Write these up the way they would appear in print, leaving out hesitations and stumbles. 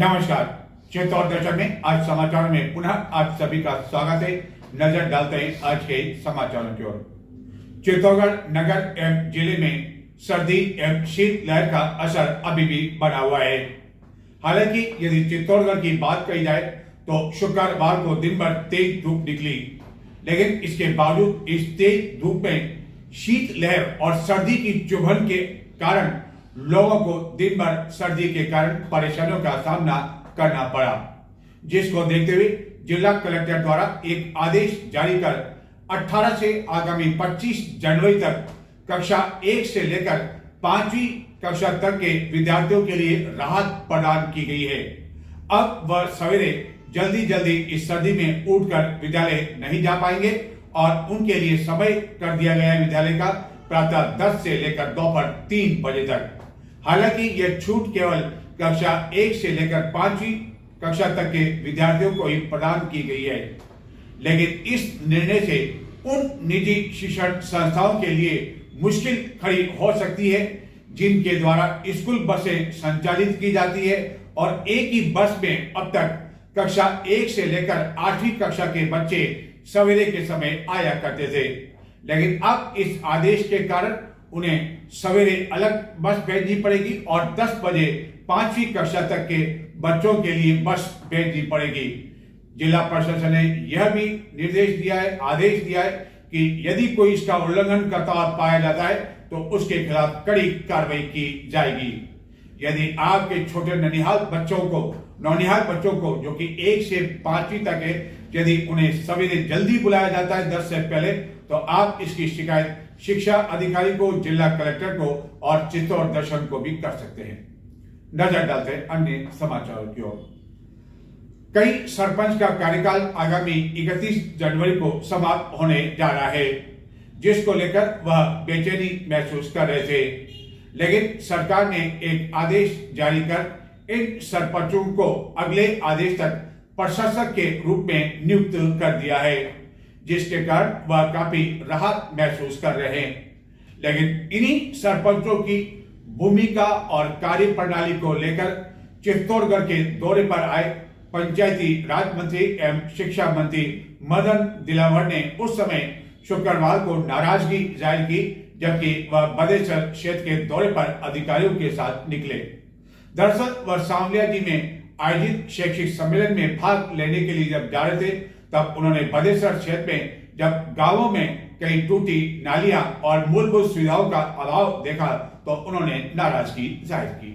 नमस्कार। चित्तौड़ दर्शन में आज समाचारों में पुनः आप सभी का स्वागत है। नजर डालते हैं आज के समाचारों की ओर। चित्तौड़गढ़ नगर एवं जिले में सर्दी एवं शीत लहर का असर अभी भी बना हुआ है। हालांकि यदि चित्तौड़गढ़ की बात कही जाए तो शुक्रवार को दिन भर तेज धूप निकली, लेकिन इसके बावजूद इस तेज धूप में शीत लहर और सर्दी की चुभन के कारण लोगों को दिन भर सर्दी के कारण परेशानियों का सामना करना पड़ा, जिसको देखते हुए जिला कलेक्टर द्वारा एक आदेश जारी कर 18 से आगामी 25 जनवरी तक कक्षा 1 से लेकर 5वीं कक्षा तक के विद्यार्थियों के लिए राहत प्रदान की गई है। अब वह सवेरे जल्दी इस सर्दी में उठकर विद्यालय नहीं जा पाएंगे और उनके लिए समय कर दिया गया है विद्यालय का प्रातः 10 से लेकर दोपहर 3 बजे तक। हालांकि यह छूट केवल कक्षा 1 से लेकर 5वीं कक्षा तक के विद्यार्थियों को ही प्रदान की गई है, लेकिन इस निर्णय से उन निजी शिक्षण संस्थाओं के लिए मुश्किल खड़ी हो सकती है जिनके द्वारा स्कूल बसें संचालित की जाती है और एक ही बस में अब तक कक्षा 1 से लेकर 8वीं कक्षा के बच्चे सवेरे के समय आया करते थे, लेकिन अब इस आदेश के कारण उन्हें सवेरे अलग बस भेजनी पड़ेगी और 10 बजे 5वीं कक्षा तक के बच्चों के लिए बस भेजनी पड़ेगी। जिला प्रशासन ने यह भी निर्देश दिया है, आदेश दिया है कि यदि कोई इसका उल्लंघन करता हुआ पाया जाता है तो उसके खिलाफ कड़ी कार्रवाई की जाएगी। यदि आपके छोटे नौनिहाल बच्चों को जो कि 1 से 5वीं तक है, यदि उन्हें सवेरे जल्दी बुलाया जाता है 10 से पहले, तो आप इसकी शिकायत शिक्षा अधिकारी को, जिला कलेक्टर को और चित्तौड़ दर्शन को भी कर सकते हैं। नजर डालते हैं अन्य समाचारों की ओर। कई सरपंच का कार्यकाल आगामी 31 जनवरी को समाप्त होने जा रहा है, जिसको लेकर वह बेचैनी महसूस कर रहे थे, लेकिन सरकार ने एक आदेश जारी कर इन सरपंचों को अगले आदेश तक प्रशासक के रूप में नियुक्त कर दिया है, जिसके कारण वह काफी राहत महसूस कर रहे हैं। लेकिन इन्हीं सरपंचों की भूमिका और कार्य प्रणाली को लेकर चित्तौड़गढ़ के दौरे पर आए पंचायती राज मंत्री एवं शिक्षा मंत्री मदन दिलावर ने उस समय शुक्रवार को नाराजगी जाहिर की, जबकि वह बदेसर क्षेत्र के दौरे पर अधिकारियों के साथ निकले। दरअसल वह सांवलिया जी में आयोजित शैक्षिक सम्मेलन में भाग लेने के लिए जब जा रहे थे, तब उन्होंने बदेसर क्षेत्र में जब गांवों में कई टूटी नालियां और मूलभूत सुविधाओं का अभाव देखा तो उन्होंने नाराजगी जाहिर की।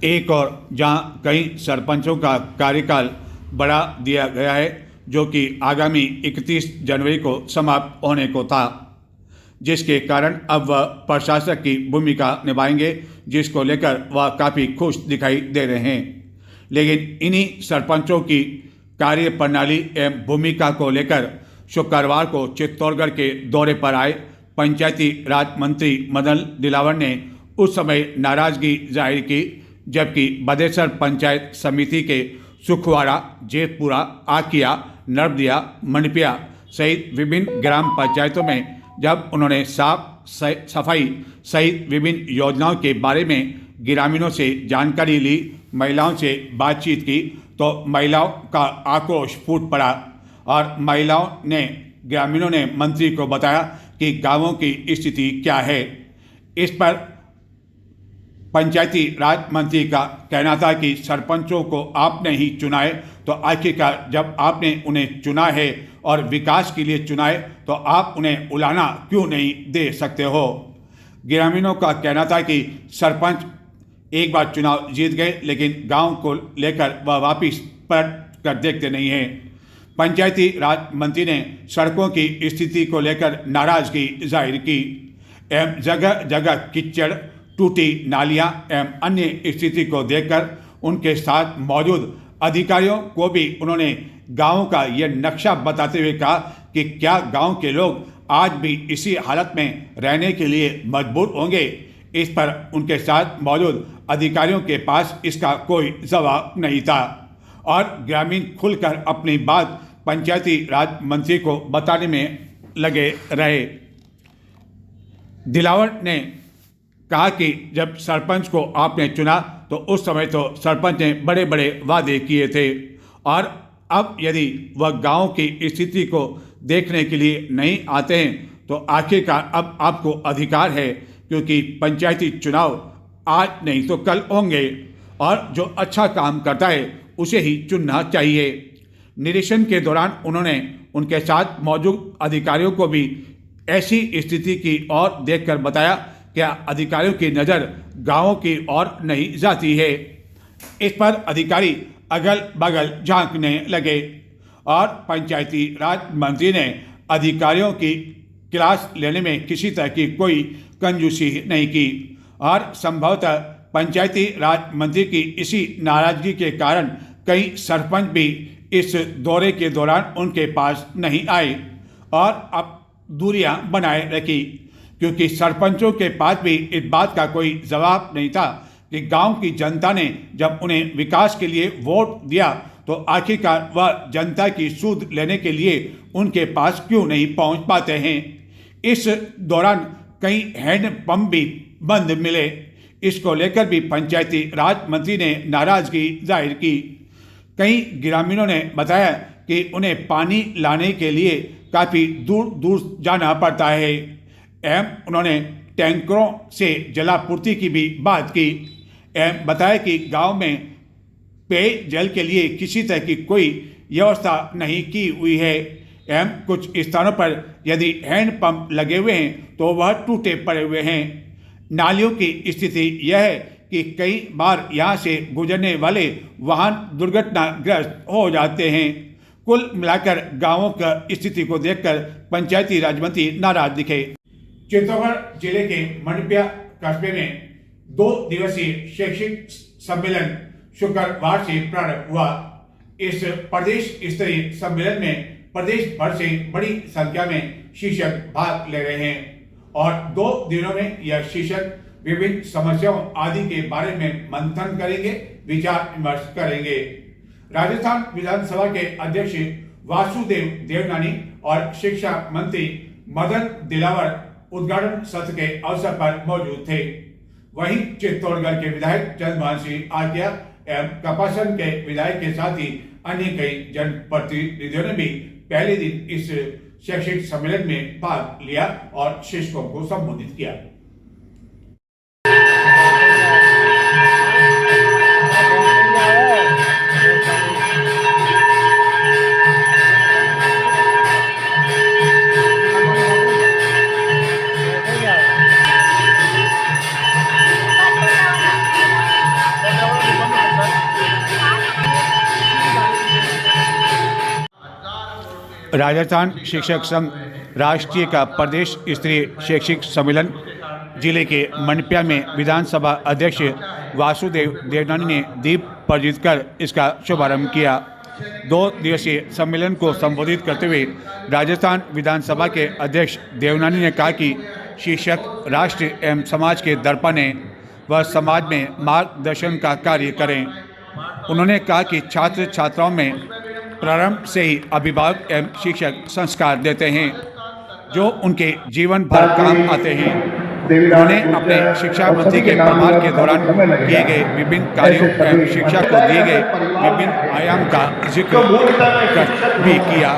एक और जहां कई सरपंचों का कार्यकाल बढ़ा दिया गया है, जो कि आगामी 31 जनवरी को समाप्त होने को था, जिसके कारण अब वह प्रशासक की भूमिका निभाएंगे, जिसको लेकर वह काफ़ी खुश दिखाई दे रहे हैं। लेकिन इन्हीं सरपंचों की कार्य प्रणाली एवं भूमिका को लेकर शुक्रवार को चित्तौड़गढ़ के दौरे पर आए पंचायती राज मंत्री मदन दिलावर ने उस समय नाराजगी जाहिर की, जबकि बदेसर पंचायत समिति के सुखवाड़ा, जेतपुरा, आकिया, नरबदिया, मनपिया सहित विभिन्न ग्राम पंचायतों में जब उन्होंने साफ सफाई सहित विभिन्न योजनाओं के बारे में ग्रामीणों से जानकारी ली, महिलाओं से बातचीत की, तो महिलाओं का आक्रोश फूट पड़ा और ग्रामीणों ने मंत्री को बताया कि गांवों की स्थिति क्या है। इस पर पंचायती राज मंत्री का कहना था कि सरपंचों को आपने ही चुना है, तो आखिरकार जब आपने उन्हें चुना है और विकास के लिए चुना है, तो आप उन्हें उलाहना क्यों नहीं दे सकते हो। ग्रामीणों का कहना था कि सरपंच एक बार चुनाव जीत गए, लेकिन गांव को लेकर वह वापिस पलट कर देखते नहीं हैं। पंचायती राज मंत्री ने सड़कों की स्थिति को लेकर नाराजगी जाहिर की एवं जगह जगह कीचड़, टूटी नालियां एवं अन्य स्थिति को देखकर उनके साथ मौजूद अधिकारियों को भी उन्होंने गांव का यह नक्शा बताते हुए कहा कि क्या गांव के लोग आज भी इसी हालत में रहने के लिए मजबूर होंगे। इस पर उनके साथ मौजूद अधिकारियों के पास इसका कोई जवाब नहीं था और ग्रामीण खुलकर अपनी बात पंचायती राज मंत्री को बताने में लगे रहे। दिलावर ने कहा कि जब सरपंच को आपने चुना तो तो उस समय तो सरपंच ने बड़े बड़े वादे किए थे, और अब यदि वह गांव की स्थिति को देखने के लिए नहीं आते हैं तो आखिरकार अब आपको अधिकार है, क्योंकि पंचायती चुनाव आज नहीं तो कल होंगे और जो अच्छा काम करता है उसे ही चुनना चाहिए। निरीक्षण के दौरान उन्होंने उनके साथ मौजूद अधिकारियों को भी ऐसी स्थिति की ओर देखकर बताया कि अधिकारियों की नज़र गांवों की ओर नहीं जाती है। इस पर अधिकारी अगल बगल झांकने लगे और पंचायती राज मंत्री ने अधिकारियों की क्लास लेने में किसी तरह की कोई कंजूसी नहीं की, और संभवतः पंचायती राज मंत्री की इसी नाराजगी के कारण कई सरपंच भी इस दौरे के दौरान उनके पास नहीं आए और अब दूरियां बनाए रखी, क्योंकि सरपंचों के पास भी इस बात का कोई जवाब नहीं था कि गांव की जनता ने जब उन्हें विकास के लिए वोट दिया तो आखिरकार वह जनता की सूद लेने के लिए उनके पास क्यों नहीं पहुंच पाते हैं। इस दौरान कई हैंड पंप भी बंद मिले। इसको लेकर भी पंचायती राज मंत्री ने नाराजगी जाहिर की। कई ग्रामीणों ने बताया कि उन्हें पानी लाने के लिए काफ़ी दूर दूर जाना पड़ता है एवं उन्होंने टैंकरों से जलापूर्ति की भी बात की एवं बताया कि गांव में पेयजल के लिए किसी तरह की कोई व्यवस्था नहीं की हुई है एवं कुछ स्थानों पर यदि हैंडपंप लगे हुए हैं तो वह टूटे पड़े हुए हैं। नालियों की स्थिति यह है कि कई बार यहाँ से गुजरने वाले वाहन दुर्घटनाग्रस्त हो जाते हैं। कुल मिलाकर गांवों की स्थिति को देखकर पंचायती राज मंत्री नाराज दिखे। चित्तौड़गढ़ जिले के मंडपिया कस्बे में 2 दिवसीय शैक्षिक सम्मेलन शुक्रवार से प्रारंभ हुआ। इस प्रदेश स्तरीय सम्मेलन में प्रदेश भर से बड़ी संख्या में शिक्षक भाग ले रहे हैं और 2 दिनों में यह शिक्षक विभिन्न समस्याओं आदि के बारे में मंथन करेंगे, विचार विमर्श करेंगे। राजस्थान विधानसभा के अध्यक्ष वासुदेव देवनानी और शिक्षा मंत्री मदन दिलावर उद्घाटन सत्र के अवसर पर मौजूद थे। वहीं चित्तौड़गढ़ के विधायक चंद्रभान सिंह आर्या एवं कपासन के विधायक के साथ ही अन्य कई जनप्रतिनिधियों ने भी पहले दिन इस शैक्षिक सम्मेलन में भाग लिया और शिक्षकों को संबोधित किया। राजस्थान शिक्षक संघ राष्ट्रीय का प्रदेश स्तरीय शैक्षिक सम्मेलन जिले के मंडपिया में विधानसभा अध्यक्ष वासुदेव देवनानी ने दीप प्रज्वलित कर इसका शुभारंभ किया। 2 दिवसीय सम्मेलन को संबोधित करते हुए राजस्थान विधानसभा के अध्यक्ष देवनानी ने कहा कि शिक्षक राष्ट्र एवं समाज के दर्पण हैं, वह समाज में मार्गदर्शन का कार्य करें। उन्होंने कहा कि छात्र छात्राओं में प्रारंभ से ही अभिभावक एवं शिक्षक संस्कार देते हैं जो उनके जीवन भर काम आते हैं। उन्होंने अपने शिक्षा मंत्री के प्रभार के दौरान किए गए विभिन्न कार्यों एवं शिक्षा को दिए गए विभिन्न आयाम का जिक्र भी किया।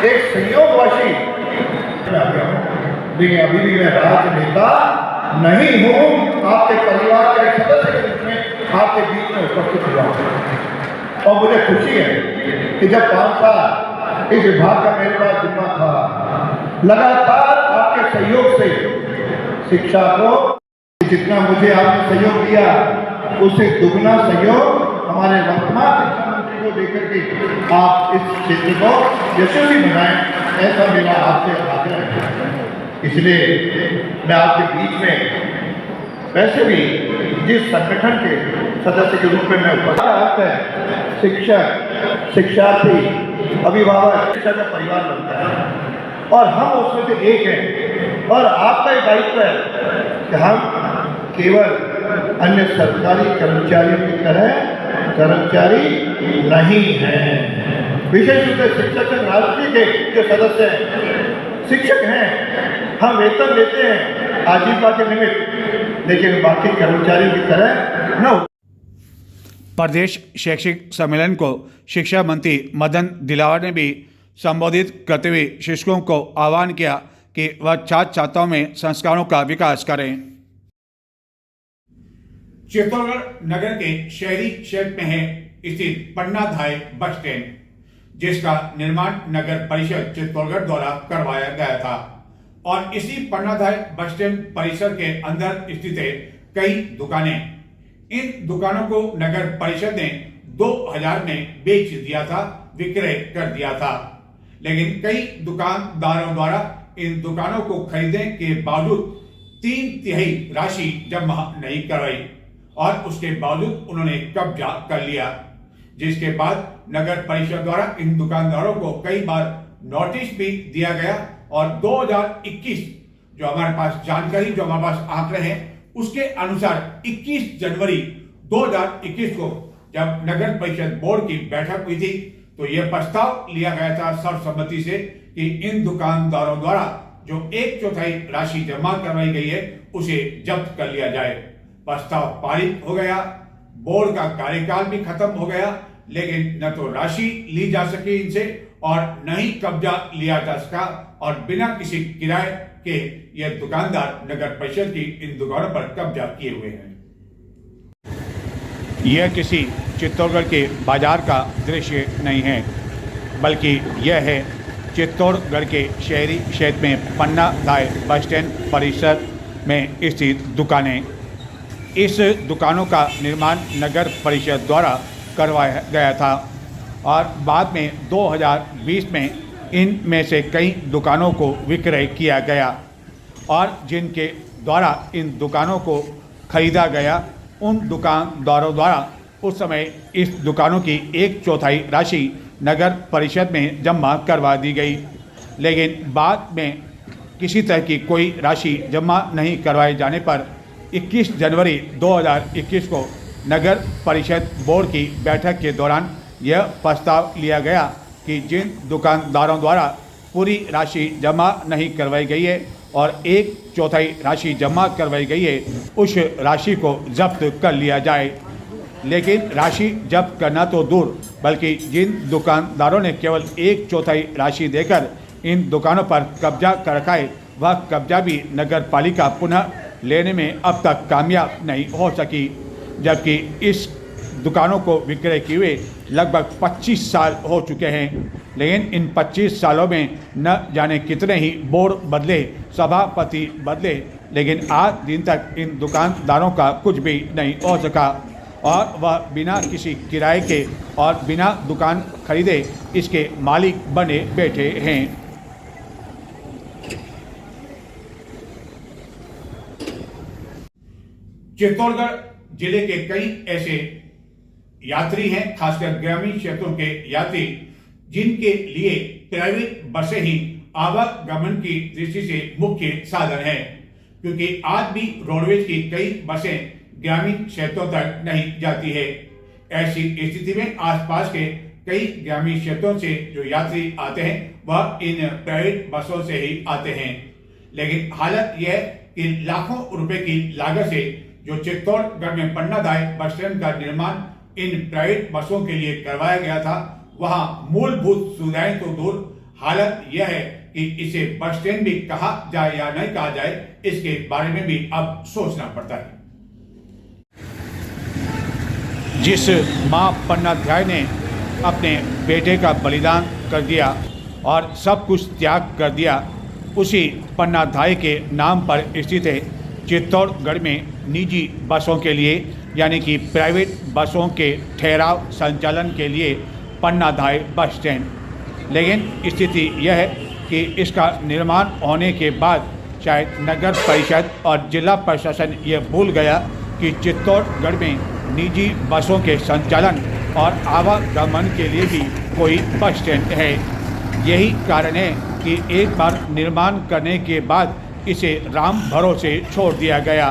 एक संयोगवशी लेकिन अभी भी मैं राजनेता नहीं हूँ, आपके परिवार के सदस्य के रूप में आपके बीच में उपस्थित हुआ और मुझे खुशी है कि जब 5 साल इस विभाग का मेरे पास जिम्मा था, लगातार आपके सहयोग से शिक्षा को जितना मुझे आपने सहयोग दिया उससे दुगना सहयोग हमारे वर्तमान शिक्षा मंत्री को देकर के आप इस क्षेत्र को यशस्वी बनाएं, ऐसा मेरा आपसे आग्रह है। इसलिए मैं आपके बीच में वैसे भी जिस संगठन के सदस्य के रूप में मैं उपस्थित है, शिक्षक, शिक्षार्थी, अभिभावक, शिक्षा का परिवार बनता है और हम उसमें से एक हैं और आपका ये दायित्व है कि हम केवल अन्य सरकारी कर्मचारियों की तरह कर्मचारी नहीं हैं। विशेष रूप से शिक्षक संघ राष्ट्रीय के जो सदस्य हैं शिक्षक हैं, हम वेतन लेते हैं आजीविका के निमित्त, लेकिन बाकी कर्मचारियों की तरह नो। प्रदेश शैक्षिक सम्मेलन को शिक्षा मंत्री मदन दिलावर ने भी संबोधित करते हुए शिक्षकों को आह्वान किया कि वह छात्र छात्राओं में संस्कारों का विकास करें। चित्तौड़गढ़ नगर के शहरी क्षेत्र में है स्थित पन्नाधाय बस स्टैंड, जिसका निर्माण नगर परिषद चित्तौड़गढ़ द्वारा करवाया गया था और इसी पन्नाधाय बस स्टैंड परिसर के अंदर स्थित है कई दुकानें। इन दुकानों को नगर परिषद ने 2000 में बेच दिया था, विक्रय कर दिया था, लेकिन कई दुकानदारों द्वारा इन दुकानों को खरीदने के बावजूद 3/3 राशि जमा नहीं करवाई और उसके बावजूद उन्होंने कब्जा कर लिया, जिसके बाद नगर परिषद द्वारा इन दुकानदारों को कई बार नोटिस भी दिया गया और 2021 जो हमारे पास जानकारी, जो हमारे पास आंकड़े हैं, उसके अनुसार 21 जनवरी 2021 को जब नगर परिषद बोर्ड की बैठक हुई थी तो यह प्रस्ताव लिया गया था सर्वसम्मति से कि इन दुकानदारों द्वारा जो 1/4 राशि जमा करवाई गई है उसे जब्त कर लिया जाए। प्रस्ताव पारित हो गया, बोर्ड का कार्यकाल भी खत्म हो गया, लेकिन न तो राशि ली जा सकी इनसे और न ही कब्जा लिया जा सका और बिना किसी किराए के ये दुकानदार नगर परिषद की इन दुकानों पर कब्जा किए हुए हैं। यह किसी चित्तौड़गढ़ के बाजार का दृश्य नहीं है, बल्कि यह है चित्तौड़गढ़ के शहरी क्षेत्र में पन्नाधाय बस स्टैंड परिसर में स्थित दुकानें। इस दुकानों का निर्माण नगर परिषद द्वारा करवाया गया था और बाद में 2020 में इनमें से कई दुकानों को विक्रय किया गया और जिनके द्वारा इन दुकानों को खरीदा गया उन दुकानदारों द्वारा उस समय इस दुकानों की 1/4 राशि नगर परिषद में जमा करवा दी गई, लेकिन बाद में किसी तरह की कोई राशि जमा नहीं करवाए जाने पर 21 जनवरी 2021 को नगर परिषद बोर्ड की बैठक के दौरान यह प्रस्ताव लिया गया कि जिन दुकानदारों द्वारा पूरी राशि जमा नहीं करवाई गई है और 1/4 राशि जमा करवाई गई है उस राशि को जब्त कर लिया जाए। लेकिन राशि जब्त करना तो दूर, बल्कि जिन दुकानदारों ने केवल 1/4 राशि देकर इन दुकानों पर कब्जा कर रखा है वह कब्जा भी नगर पालिका पुनः लेने में अब तक कामयाब नहीं हो सकी, जबकि इस दुकानों को विक्रय किए हुए लगभग 25 साल हो चुके हैं। लेकिन इन 25 सालों में न जाने कितने ही बोर्ड बदले, सभापति बदले, लेकिन आज दिन तक इन दुकानदारों का कुछ भी नहीं हो सका और वह बिना किसी किराए के और बिना दुकान खरीदे इसके मालिक बने बैठे हैं। चित्तौड़गढ़ जिले के कई ऐसे यात्री हैं, खासकर ग्रामीण क्षेत्रों के यात्री, जिनके लिए प्राइवेट बसें ही आवागमन की दृष्टि से मुख्य साधन है, क्योंकि आज भी रोडवेज की कई बसें ग्रामीण क्षेत्रों तक नहीं जाती है। ऐसी स्थिति में आसपास के कई ग्रामीण क्षेत्रों से जो यात्री आते हैं वह इन प्राइवेट बसों से ही आते हैं, लेकिन हालत यह है कि लाखों रुपए की लागत से जो चित्तौड़गढ़ में पन्नाधाय बस स्टैंड का निर्माण इन प्राइवेट बसों के लिए करवाया गया था, वहां मूलभूत सुविधाएं तो दूर, हालत यह है कि इसे बस स्टैंड भी कहा जाए या नहीं कहा जाए, इसके बारे में भी अब सोचना पड़ता है। जिस मां पन्नाधाय ने अपने बेटे का बलिदान कर दिया और सब कुछ त्याग कर दिया, उसी पन्नाधाय के नाम पर स्थित है चित्तौड़गढ़ में निजी बसों के लिए यानी कि प्राइवेट बसों के ठहराव संचालन के लिए पन्नाधाय बस स्टैंड। लेकिन स्थिति यह है कि इसका निर्माण होने के बाद शायद नगर परिषद और जिला प्रशासन यह भूल गया कि चित्तौड़गढ़ में निजी बसों के संचालन और आवागमन के लिए भी कोई बस स्टैंड है। यही कारण है कि एक बार निर्माण करने के बाद इसे राम भरोसे छोड़ दिया गया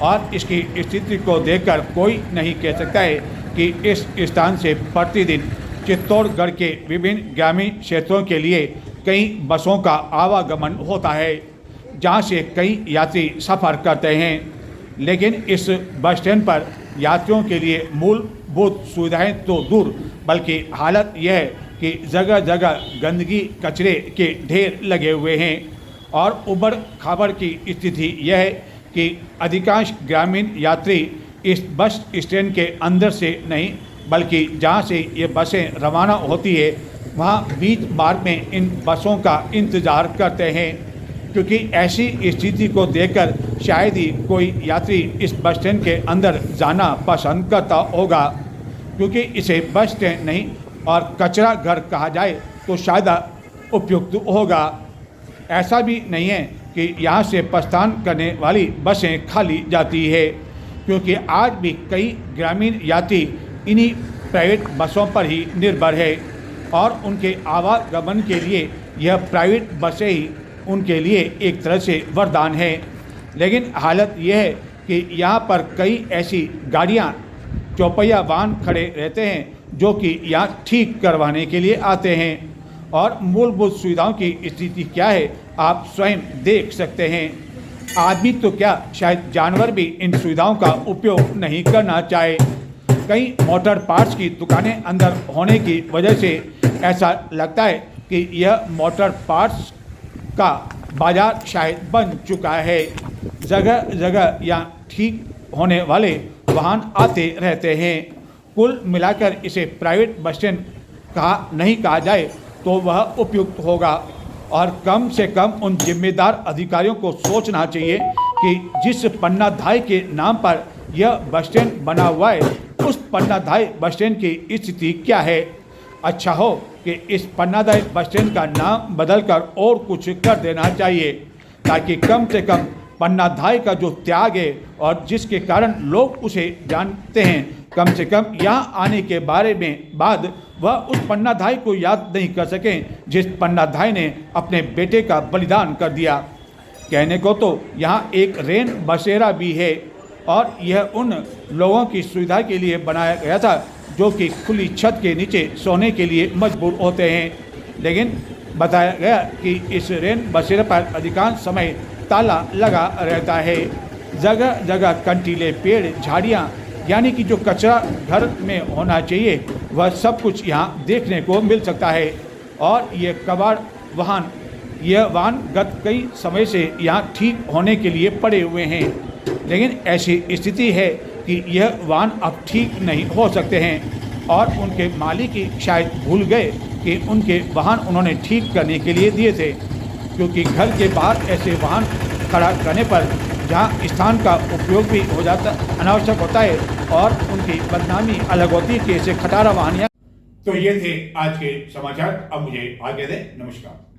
और इसकी स्थिति को देखकर कोई नहीं कह सकता है कि इस स्थान से प्रतिदिन चित्तौड़गढ़ के विभिन्न ग्रामीण क्षेत्रों के लिए कई बसों का आवागमन होता है, जहां से कई यात्री सफ़र करते हैं। लेकिन इस बस स्टैंड पर यात्रियों के लिए मूलभूत सुविधाएं तो दूर, बल्कि हालत यह है कि जगह जगह गंदगी कचरे के ढेर लगे हुए हैं और उबड़ खाबड़ की स्थिति यह है कि अधिकांश ग्रामीण यात्री इस बस स्टैंड के अंदर से नहीं, बल्कि जहां से ये बसें रवाना होती है वहां बीच मार्ग में इन बसों का इंतज़ार करते हैं, क्योंकि ऐसी स्थिति को देखकर शायद ही कोई यात्री इस बस स्टैंड के अंदर जाना पसंद करता होगा, क्योंकि इसे बस स्टैंड नहीं और कचरा घर कहा जाए तो शायद उपयुक्त होगा। ऐसा भी नहीं है कि यहाँ से प्रस्थान करने वाली बसें खाली जाती है, क्योंकि आज भी कई ग्रामीण यात्री इन्हीं प्राइवेट बसों पर ही निर्भर है और उनके आवागमन के लिए यह प्राइवेट बसें ही उनके लिए एक तरह से वरदान है। लेकिन हालत यह है कि यहाँ पर कई ऐसी गाड़ियाँ, चौपहिया वाहन खड़े रहते हैं जो कि यहाँ ठीक करवाने के लिए आते हैं और मूलभूत सुविधाओं की स्थिति क्या है आप स्वयं देख सकते हैं। आदमी तो क्या, शायद जानवर भी इन सुविधाओं का उपयोग नहीं करना चाहे। कई मोटर पार्ट्स की दुकानें अंदर होने की वजह से ऐसा लगता है कि यह मोटर पार्ट्स का बाजार शायद बन चुका है। जगह जगह यहाँ ठीक होने वाले वाहन आते रहते हैं। कुल मिलाकर इसे प्राइवेट बस स्टैंड नहीं कहा जाए तो वह उपयुक्त होगा और कम से कम उन जिम्मेदार अधिकारियों को सोचना चाहिए कि जिस पन्नाधाय के नाम पर यह बस स्टैंड बना हुआ है उस पन्नाधाय बस स्टैंड की स्थिति क्या है। अच्छा हो कि इस पन्नाधाय बस स्टैंड का नाम बदलकर और कुछ कर देना चाहिए, ताकि कम से कम पन्नाधाय का जो त्याग है और जिसके कारण लोग उसे जानते हैं, कम से कम यहाँ आने के बारे में बाद वह उस पन्नाधाय को याद नहीं कर सकें जिस पन्नाधाय ने अपने बेटे का बलिदान कर दिया। कहने को तो यहाँ एक रेन बसेरा भी है और यह उन लोगों की सुविधा के लिए बनाया गया था जो कि खुली छत के नीचे सोने के लिए मजबूर होते हैं, लेकिन बताया गया कि इस रेन बसेरे पर अधिकांश समय ताला लगा रहता है। जगह जगह कंटीले पेड़, झाड़ियाँ, यानी कि जो कचरा घर में होना चाहिए वह सब कुछ यहाँ देखने को मिल सकता है। और ये कबाड़ वाहन, यह वाहन गत कई समय से यहाँ ठीक होने के लिए पड़े हुए हैं, लेकिन ऐसी स्थिति है कि यह वाहन अब ठीक नहीं हो सकते हैं और उनके मालिक ही शायद भूल गए कि उनके वाहन उन्होंने ठीक करने के लिए दिए थे, क्योंकि घर के बाहर ऐसे वाहन खड़ा करने पर जहां स्थान का उपयोग भी हो जाता अनावश्यक होता है और उनकी बदनामी अलग होती है कि ऐसे खटारा वाहन। तो ये थे आज के समाचार। अब मुझे आगे दें। नमस्कार।